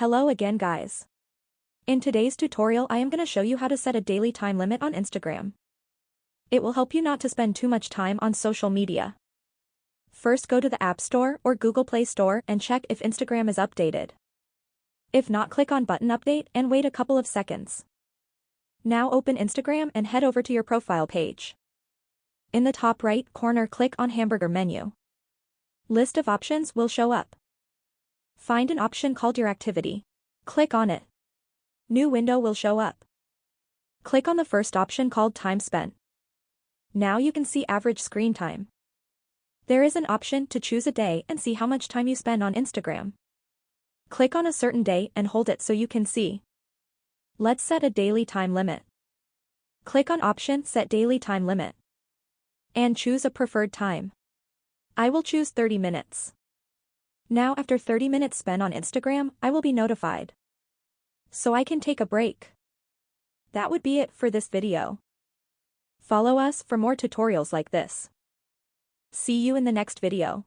Hello again guys. In today's tutorial I am going to show you how to set a daily time limit on Instagram. It will help you not to spend too much time on social media. First go to the App Store or Google Play Store and check if Instagram is updated. If not, click on button update and wait a couple of seconds. Now open Instagram and head over to your profile page. In the top right corner click on hamburger menu. List of options will show up. Find an option called your activity. Click on it. New window will show up. Click on the first option called time spent. Now you can see average screen time. There is an option to choose a day and see how much time you spend on Instagram. Click on a certain day and hold it so you can see. Let's set a daily time limit. Click on option set daily time limit. And choose a preferred time. I will choose 30 minutes. Now after 30 minutes spent on Instagram, I will be notified. So I can take a break. That would be it for this video. Follow us for more tutorials like this. See you in the next video.